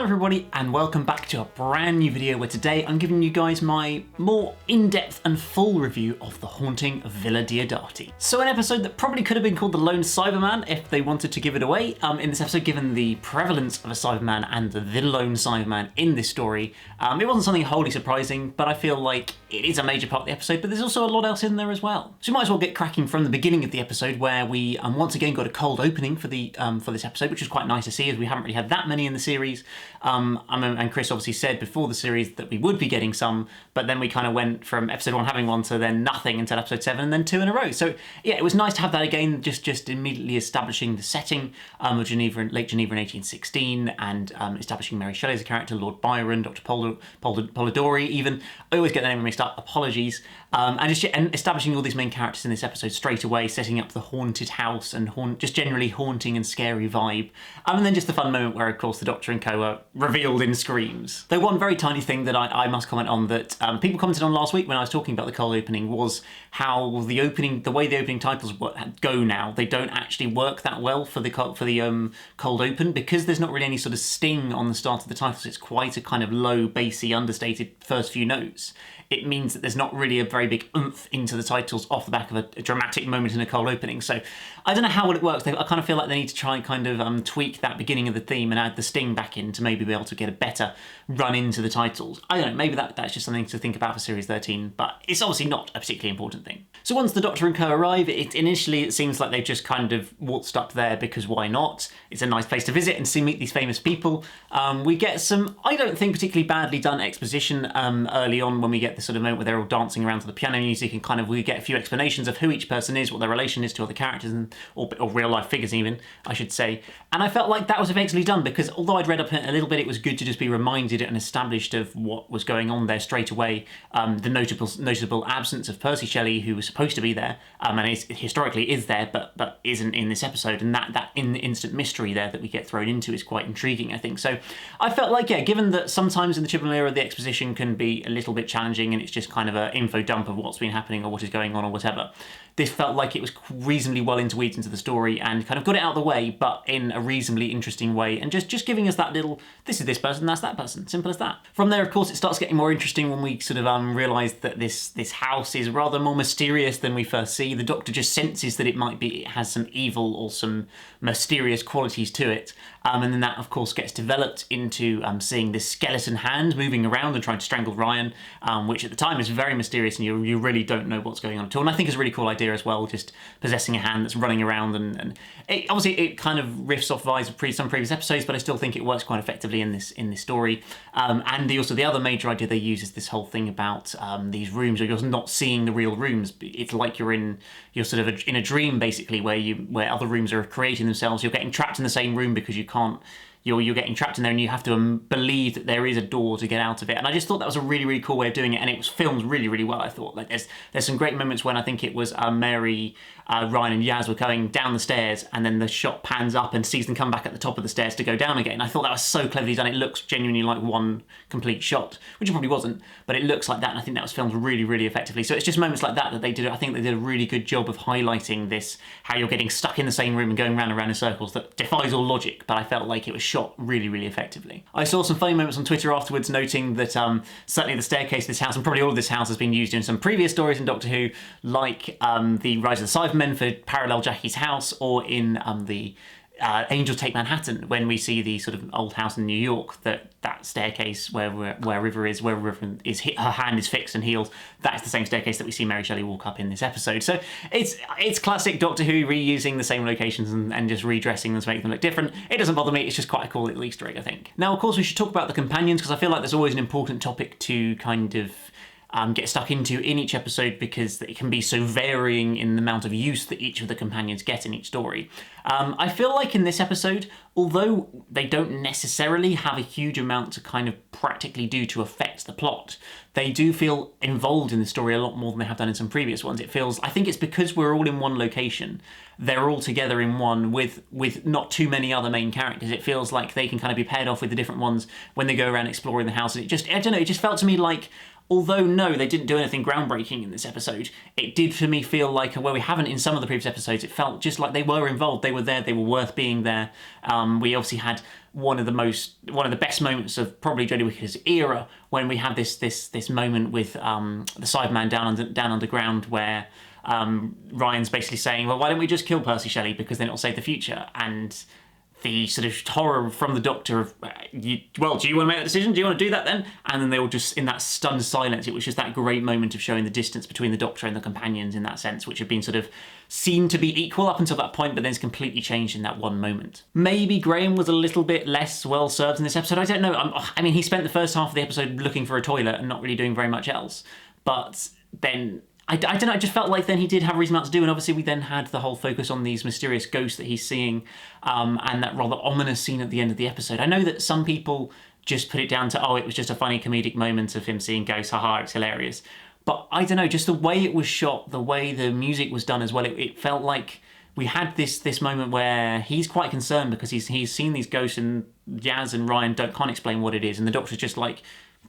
everybody and welcome back to a brand new video where today I'm giving you guys my more in-depth and full review of The Haunting of Villa Diodati. So an episode that probably could have been called The Lone Cyberman if they wanted to give it away. In this episode, given the prevalence of a Cyberman and the lone Cyberman in this story, it wasn't something wholly surprising, but I feel like it is a major part of the episode, but there's also a lot else in there as well. So we might as well get cracking from the beginning of the episode where we once again got a cold opening for this episode, which is quite nice to see as we haven't really had that many in the series. And Chris obviously said before the series that we would be getting some, but then we kind of went from episode 1 having one to then nothing until episode 7 and then 2 in a row. So yeah, it was nice to have that again, just immediately establishing the setting of Lake Geneva in 1816 and establishing Mary Shelley as a character, Lord Byron, Dr. Polidori even. I always get the name mixed up, apologies. And establishing all these main characters in this episode straight away, setting up the haunted house and just generally haunting and scary vibe. And then just the fun moment where, of course, the Doctor and co are revealed in screams. Though one very tiny thing that I must comment on that people commented on last week when I was talking about the cold opening was how the way the opening titles go now, they don't actually work that well for the cold open, because there's not really any sort of sting on the start of the titles. It's quite a kind of low, bassy, understated first few notes. It means that there's not really a very big oomph into the titles off the back of a dramatic moment in a cold opening. So I don't know how well it works. I kind of feel like they need to try and kind of tweak that beginning of the theme and add the sting back in to maybe be able to get a better run into the titles. I don't know, maybe that's just something to think about for Series 13, but it's obviously not a particularly important thing. So once the Doctor and co arrive, initially it seems like they've just kind of waltzed up there because why not? It's a nice place to visit and meet these famous people. We get some, I don't think particularly badly done exposition early on when we get this sort of moment where they're all dancing around to the piano music and kind of we get a few explanations of who each person is, what their relation is to other characters or real life figures even, I should say. And I felt like that was effectively done because although I'd read up a little bit, it was good to just be reminded and established of what was going on there straight away. The notable absence of Percy Shelley, who was supposed to be there and historically is there but isn't in this episode, and that instant mystery there that we get thrown into is quite intriguing, I think. So I felt like, yeah, given that sometimes in the Chibnall era the exposition can be a little bit challenging and it's just kind of an info dump of what's been happening or what is going on or whatever, this felt like it was reasonably well interweaved into the story and kind of got it out of the way, but in a reasonably interesting way, and just giving us that little, this is this person, that's that person, simple as that. From there, of course, it starts getting more interesting when we sort of realise that this house is rather more mysterious than we first see. The Doctor just senses that it has some evil or some mysterious qualities to it. And then that, of course, gets developed into seeing this skeleton hand moving around and trying to strangle Ryan, which at the time is very mysterious and you really don't know what's going on at all. And I think it's a really cool idea as well, just possessing a hand that's running around. And obviously it kind of riffs off vibes of some previous episodes, but I still think it works quite effectively in this story. And the other major idea they use is this whole thing about these rooms where you're not seeing the real rooms. It's like you're sort of in a dream, basically, where other rooms are creating themselves. You're getting trapped in the same room because you can't. You're getting trapped in there and you have to believe that there is a door to get out of it. And I just thought that was a really, really cool way of doing it, and it was filmed really, really well, I thought. Like there's some great moments when I think it was Mary, Ryan and Yaz were going down the stairs and then the shot pans up and sees them come back at the top of the stairs to go down again. I thought that was so cleverly done. It looks genuinely like one complete shot, which it probably wasn't, but it looks like that, and I think that was filmed really, really effectively. So it's just moments like that they did. I think they did a really good job of highlighting this, how you're getting stuck in the same room and going round and round in circles that defies all logic, but I felt like it was shot really, really effectively. I saw some funny moments on Twitter afterwards noting that certainly the staircase of this house, and probably all of this house, has been used in some previous stories in Doctor Who, like the Rise of the Cybermen for parallel Jackie's house, or in the Angels Take Manhattan, when we see the sort of old house in New York, that staircase where River is, her hand is fixed and healed, that's the same staircase that we see Mary Shelley walk up in this episode. So it's classic Doctor Who, reusing the same locations and just redressing them to make them look different. It doesn't bother me, it's just quite a cool little Easter egg, I think. Now, of course, we should talk about the companions, because I feel like there's always an important topic to kind of get stuck into in each episode, because it can be so varying in the amount of use that each of the companions get in each story. I feel like in this episode, although they don't necessarily have a huge amount to kind of practically do to affect the plot, they do feel involved in the story a lot more than they have done in some previous ones. It feels, I think it's because we're all in one location, they're all together in one with not too many other main characters. It feels like they can kind of be paired off with the different ones when they go around exploring the house. And it just, I don't know, it just felt to me like although no, they didn't do anything groundbreaking in this episode, it did for me feel like, where we haven't in some of the previous episodes, it felt just like they were involved, they were there, they were worth being there. We obviously had one of the best moments of probably Jodie Whittaker's era, when we have this moment with the Cyberman down underground, where Ryan's basically saying, well, why don't we just kill Percy Shelley, because then it'll save the future. And the sort of horror from the Doctor of, do you want to make that decision? Do you want to do that then? And then they were just in that stunned silence. It was just that great moment of showing the distance between the Doctor and the companions in that sense, which had been sort of seen to be equal up until that point, but then it's completely changed in that one moment. Maybe Graham was a little bit less well served in this episode. I don't know. I mean, he spent the first half of the episode looking for a toilet and not really doing very much else. But then I don't know, I just felt like then he did have a reasonable amount to do, and obviously we then had the whole focus on these mysterious ghosts that he's seeing, and that rather ominous scene at the end of the episode. I know that some people just put it down to, oh, it was just a funny comedic moment of him seeing ghosts, haha, it's hilarious. But I don't know, just the way it was shot, the way the music was done as well, it felt like we had this moment where he's quite concerned because he's seen these ghosts, and Yaz and Ryan can't explain what it is, and the Doctor's just like,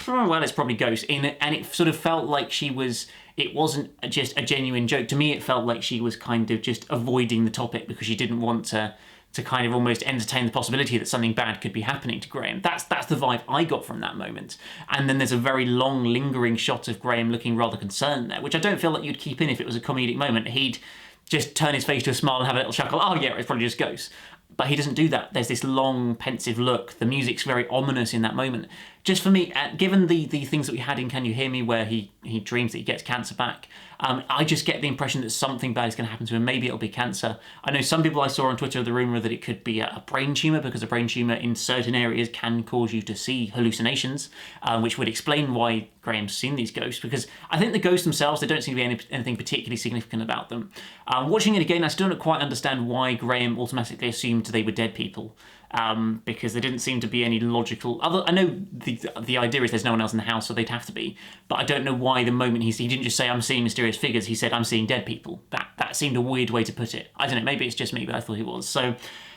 well, it's probably ghosts. And it sort of felt like it wasn't just a genuine joke. To me, it felt like she was kind of just avoiding the topic because she didn't want to kind of almost entertain the possibility that something bad could be happening to Graham. That's the vibe I got from that moment. And then there's a very long, lingering shot of Graham looking rather concerned there, which I don't feel like you'd keep in if it was a comedic moment. He'd just turn his face to a smile and have a little chuckle. Oh yeah, it's probably just ghosts. But he doesn't do that. There's this long, pensive look. The music's very ominous in that moment. Just for me, given the things that we had in Can You Hear Me, where he dreams that he gets cancer back, I just get the impression that something bad is going to happen to him. Maybe it'll be cancer. I know some people I saw on Twitter, the rumour that it could be a brain tumour, because a brain tumour in certain areas can cause you to see hallucinations, which would explain why Graham's seen these ghosts, because I think the ghosts themselves, there don't seem to be anything particularly significant about them. Watching it again, I still don't quite understand why Graham automatically assumed they were dead people. Because there didn't seem to be any logical... I know the idea is there's no one else in the house, so they'd have to be, but I don't know why the moment he didn't just say, I'm seeing mysterious figures, he said, I'm seeing dead people. That seemed a weird way to put it. I don't know, maybe it's just me, but I thought it was. So,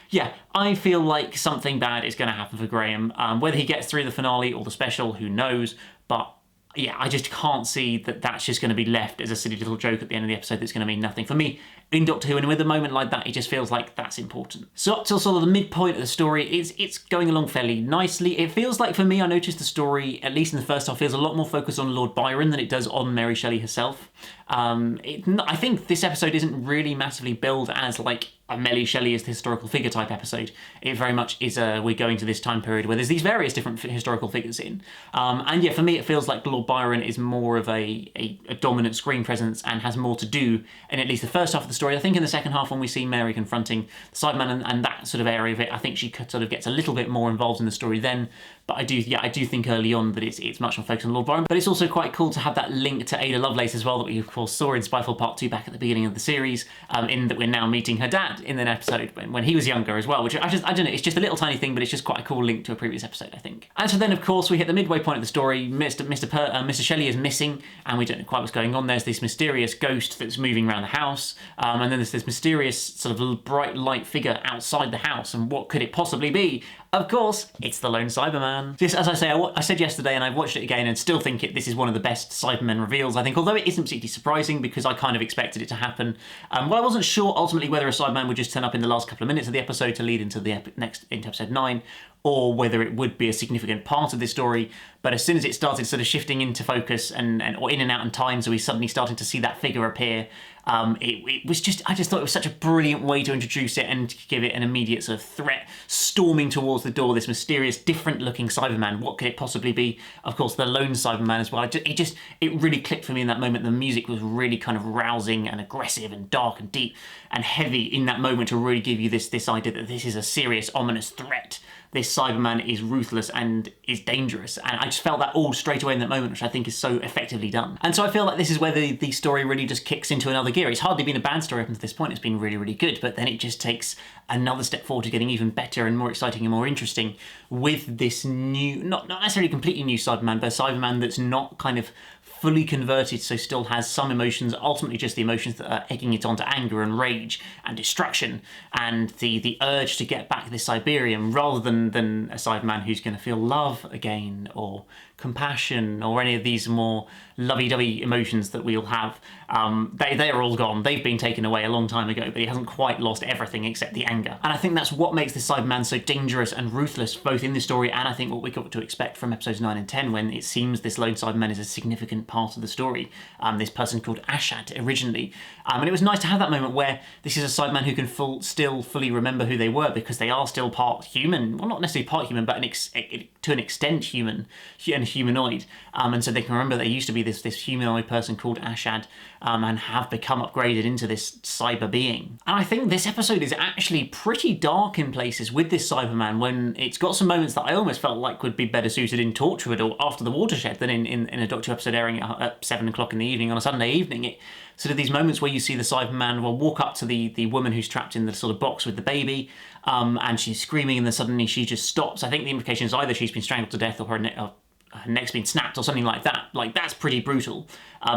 yeah, I feel like something bad is going to happen for Graham. Whether he gets through the finale or the special, who knows, but... yeah, I just can't see that that's just going to be left as a silly little joke at the end of the episode that's going to mean nothing. For me, in Doctor Who, and with a moment like that, it just feels like that's important. So up till sort of the midpoint of the story, it's going along fairly nicely. It feels like, for me, I noticed the story, at least in the first half, feels a lot more focused on Lord Byron than it does on Mary Shelley herself. I think this episode isn't really massively billed as like a Mary Shelley is the historical figure type episode. It very much is we're going to this time period where there's these various different historical figures in. And yeah, for me, it feels like Lord Byron is more of a dominant screen presence and has more to do in at least the first half of the story. I think in the second half, when we see Mary confronting the Cyberman and that sort of area of it, I think she sort of gets a little bit more involved in the story then. But I do think early on that it's much more focused on Lord Byron. But it's also quite cool to have that link to Ada Lovelace as well, that we of course saw in Spyfall Part 2 back at the beginning of the series, in that we're now meeting her dad in an episode when he was younger as well, which I don't know, it's just a little tiny thing, but it's just quite a cool link to a previous episode, I think. And so then of course we hit the midway point of the story. Mr. Shelley is missing, and we don't know quite what's going on. There's this mysterious ghost that's moving around the house, and then there's this mysterious sort of bright light figure outside the house, and what could it possibly be? Of course, it's the lone Cyberman. Just as I say, I said yesterday, and I've watched it again and still think this is one of the best Cybermen reveals, I think, although it isn't particularly surprising because I kind of expected it to happen. Well, I wasn't sure ultimately whether a Cyberman would just turn up in the last couple of minutes of the episode to lead into into episode 9, or whether it would be a significant part of this story. But as soon as it started sort of shifting into focus or in and out in time, so we suddenly started to see that figure appear, it was just, I just thought it was such a brilliant way to introduce it and give it an immediate sort of threat, storming towards the door, this mysterious, different-looking Cyberman. What could it possibly be? Of course, the lone Cyberman as well. It really clicked for me in that moment. The music was really kind of rousing and aggressive and dark and deep and heavy in that moment to really give you this idea that this is a serious, ominous threat. This Cyberman is ruthless and is dangerous. And I just felt that all straight away in that moment, which I think is so effectively done. And so I feel like this is where the story really just kicks into another gear. It's hardly been a bad story up until this point. It's been really, really good. But then it just takes another step forward to getting even better and more exciting and more interesting with this new, not necessarily completely new Cyberman, but a Cyberman that's not kind of fully converted, so still has some emotions, ultimately just the emotions that are egging it onto anger and rage and destruction, and the urge to get back this Cyberium, rather than a Cyberman who's going to feel love again, or compassion, or any of these more lovey-dovey emotions that we'll have. They're all gone. They've been taken away a long time ago, but he hasn't quite lost everything except the anger. And I think that's what makes this Cyberman so dangerous and ruthless, both in the story and I think what we got to expect from episodes 9 and 10, when it seems this lone Cyberman is a significant part of the story. This person called Ashad originally. And it was nice to have that moment where this is a Cyberman who can still fully remember who they were, because they are still part human. Well, not necessarily part human, but to an extent human and humanoid. And so they can remember there used to be this humanoid person called Ashad, and have become upgraded into this cyber being. And I think this episode is actually pretty dark in places with this Cyberman, when it's got some moments that I almost felt like would be better suited in Torchwood or After the Watershed than in a Doctor Who episode airing at 7 o'clock in the evening on a Sunday evening. It sort of these moments where you see the Cyberman walk up to the woman who's trapped in the sort of box with the baby, and she's screaming, and then suddenly she just stops. I think the implication is either she's been strangled to death or her neck's been snapped or something like that. Like, that's pretty brutal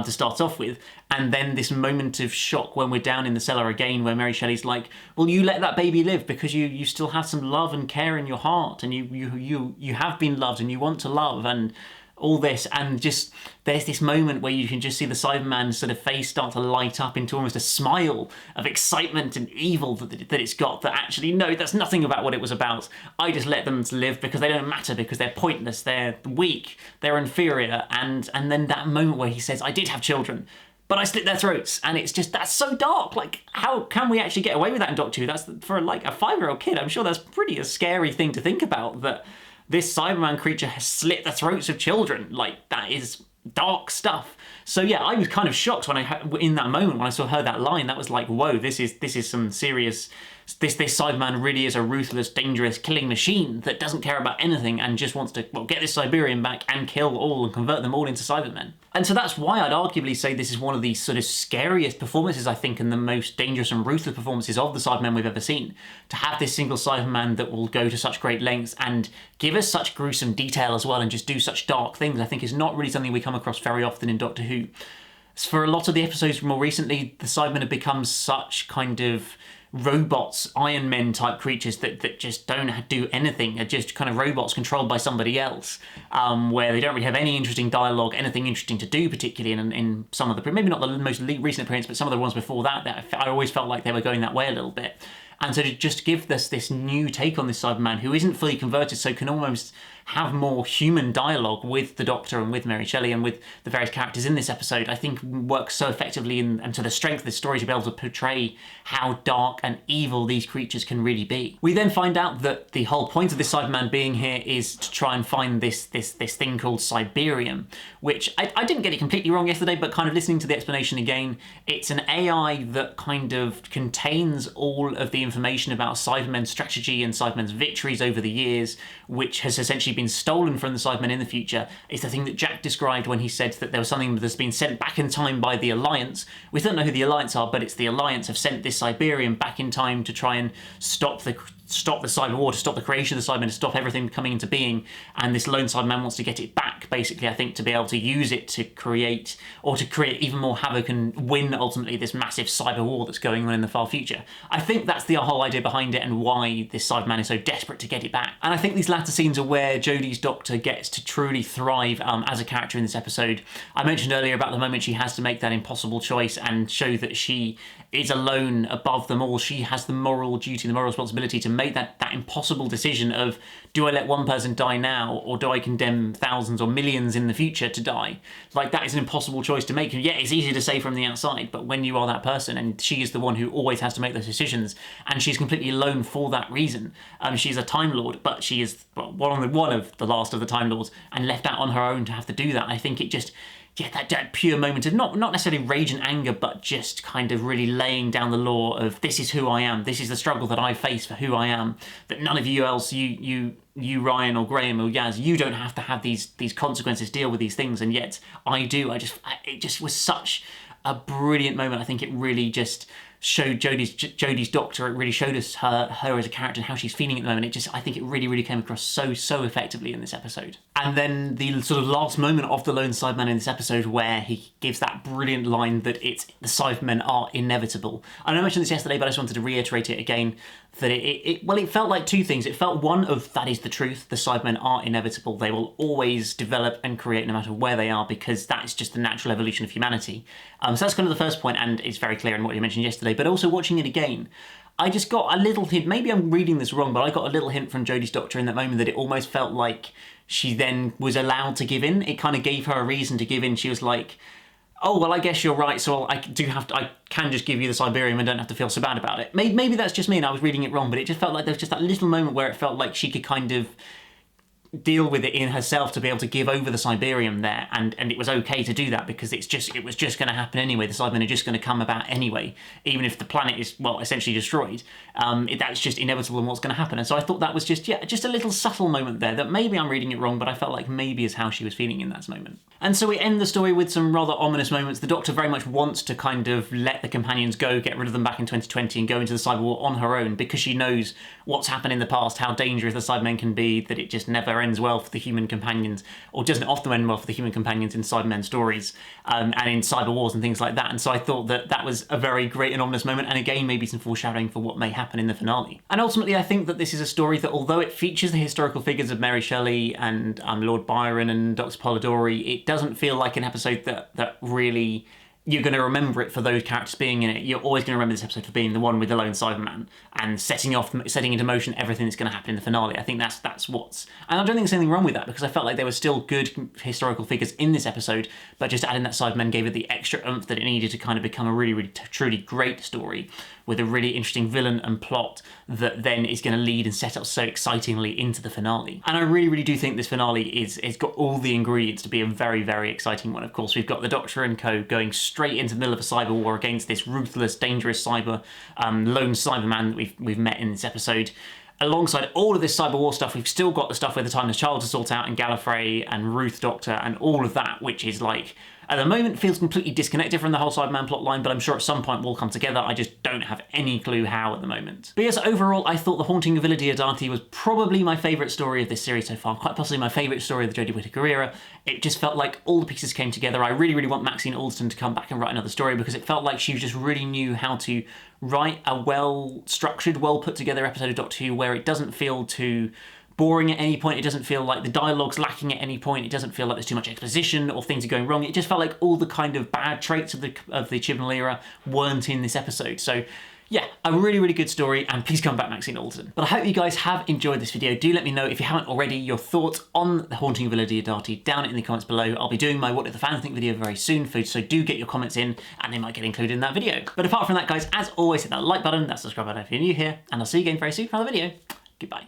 to start off with. And then this moment of shock when we're down in the cellar again, where Mary Shelley's like, well, you let that baby live because you still have some love and care in your heart, and you have been loved and you want to love, and all this. And just there's this moment where you can just see the Cyberman's sort of face start to light up into almost a smile of excitement and evil that it's got, that actually, no, that's nothing about what it was about. I just let them live because they don't matter, because they're pointless, they're weak, they're inferior. And then that moment where he says, I did have children, but I slit their throats. And it's just, that's so dark. Like, how can we actually get away with that in Doctor Who? That's, for like a 5-year-old kid, I'm sure that's pretty a scary thing to think about, that this Cyberman creature has slit the throats of children. Like, that is dark stuff. So yeah, I was kind of shocked when in that moment when I heard that line. That was like, whoa, this is some serious. This Cyberman really is a ruthless, dangerous killing machine that doesn't care about anything and just wants to, well, get this Cyberium back and kill all and convert them all into Cybermen. And so that's why I'd arguably say this is one of the sort of scariest performances, I think, and the most dangerous and ruthless performances of the Cybermen we've ever seen. To have this single Cyberman that will go to such great lengths and give us such gruesome detail as well, and just do such dark things, I think is not really something we come across very often in Doctor Who. For a lot of the episodes more recently, the Cybermen have become such kind of robots, Iron Men type creatures that just don't do anything, are just kind of robots controlled by somebody else, where they don't really have any interesting dialogue, anything interesting to do, particularly in some of the, maybe not the most recent appearance, but some of the ones before that I always felt like they were going that way a little bit. And so to just give us this new take on this Cyberman, who isn't fully converted, so can almost have more human dialogue with the Doctor and with Mary Shelley and with the various characters in this episode, I think works so effectively and to the strength of the story to be able to portray how dark and evil these creatures can really be. We then find out that the whole point of this Cyberman being here is to try and find this thing called Cyberium, which I didn't get it completely wrong yesterday, but kind of listening to the explanation again, it's an AI that kind of contains all of the information about Cybermen's strategy and Cybermen's victories over the years, which has essentially been stolen from the Cybermen in the future. It's the thing that Jack described when he said that there was something that's been sent back in time by the Alliance. We don't know who the Alliance are, but it's the Alliance have sent this Cyberium back in time to try and stop the Cyber War, to stop the creation of the Cybermen, to stop everything coming into being, and this lone Cyberman wants to get it back, basically, I think, to be able to use it to create even more havoc and win, ultimately, this massive cyber war that's going on in the far future. I think that's the whole idea behind it, and why this Cyberman is so desperate to get it back. And I think these latter scenes are where Jodie's Doctor gets to truly thrive as a character in this episode. I mentioned earlier about the moment she has to make that impossible choice and show that she is alone above them all. She has the moral duty, the moral responsibility to make that impossible decision of, do I let one person die now, or do I condemn thousands or millions in the future to die? Like, that is an impossible choice to make. Yeah, it's easy to say from the outside, but when you are that person, and she is the one who always has to make those decisions, and she's completely alone for that reason. She's a Time Lord, but she is one of the last of the Time Lords, and left out on her own to have to do that. I think it just, yeah, that pure moment of not necessarily rage and anger, but just kind of really laying down the law of, this is who I am, this is the struggle that I face for who I am, that none of you else, you Ryan or Graham or Yaz, you don't have to have these consequences, deal with these things, and yet I do. It just was such a brilliant moment. I think it really just showed Jodie's doctor. It really showed us her as a character and how she's feeling at the moment. I think it really came across so effectively in this episode. And then the sort of last moment of the lone Cyberman in this episode, where he gives that brilliant line that the Cybermen are inevitable. I know I mentioned this yesterday, but I just wanted to reiterate it again. That it felt like two things. It felt one of, that is the truth, the Cybermen are inevitable. They will always develop and create no matter where they are, because that is just the natural evolution of humanity. So that's kind of the first point, and it's very clear in what you mentioned yesterday. But also watching it again, I just got a little hint, maybe I'm reading this wrong, but I got a little hint from Jodie's doctor in that moment that it almost felt like she then was allowed to give in. It kind of gave her a reason to give in. She was like, oh, well, I guess you're right, so I can just give you the Cyberium and don't have to feel so bad about it. Maybe that's just me and I was reading it wrong, but it just felt like there was just that little moment where it felt like she could kind of deal with it in herself to be able to give over the Cyberium there, and it was okay to do that because it was just going to happen anyway. The Cybermen are just going to come about anyway, even if the planet is, well, essentially destroyed. That's just inevitable and what's going to happen. And so I thought that was just a little subtle moment there that maybe I'm reading it wrong, but I felt like maybe is how she was feeling in that moment. And so we end the story with some rather ominous moments. The Doctor very much wants to kind of let the companions go, get rid of them back in 2020 and go into the Cyber War on her own, because she knows what's happened in the past, how dangerous the Cybermen can be, that it just never ends well for the human companions, or doesn't often end well for the human companions in Cybermen stories, and in Cyber Wars and things like that. And so I thought that was a very great and ominous moment, and again maybe some foreshadowing for what may happen in the finale. And ultimately I think that this is a story that, although it features the historical figures of Mary Shelley and Lord Byron and Dr. Polidori, it doesn't feel like an episode that really you're going to remember it for those characters being in it. You're always going to remember this episode for being the one with the lone Cyberman and setting into motion everything that's going to happen in the finale. I think that's what's... And I don't think there's anything wrong with that, because I felt like there were still good historical figures in this episode, but just adding that Cyberman gave it the extra oomph that it needed to kind of become a really truly great story with a really interesting villain and plot that then is going to lead and set up so excitingly into the finale. And I really do think this finale it's got all the ingredients to be a very exciting one. Of course, we've got the Doctor and co going straight into the middle of a cyber war against this ruthless, dangerous lone Cyberman that we've met in this episode. Alongside all of this cyber war stuff, we've still got the stuff with the Timeless Child to sort out, and Gallifrey and Ruth Doctor and all of that, which is like, at the moment feels completely disconnected from the whole Cyberman plotline, but I'm sure at some point will come together. I just don't have any clue how at the moment. But yes, overall, I thought The Haunting of Villa Diodati was probably my favourite story of this series so far, quite possibly my favourite story of the Jodie Whittaker era. It just felt like all the pieces came together. I really want Maxine Alderton to come back and write another story, because it felt like she just really knew how to write a well-structured, well-put-together episode of Doctor Who where it doesn't feel too boring at any point. It doesn't feel like the dialogue's lacking at any point. It doesn't feel like there's too much exposition or things are going wrong. It just felt like all the kind of bad traits of the Chibnall era weren't in this episode. So yeah, a really good story, and please come back, Maxine Alderton. But I hope you guys have enjoyed this video. Do let me know, if you haven't already, your thoughts on The Haunting of Villa Diodati down in the comments below. I'll be doing my What Did the Fans Think video very soon, so do get your comments in, and they might get included in that video. But apart from that, guys, as always, hit that like button, that subscribe button if you're new here, and I'll see you again very soon for another video. Goodbye.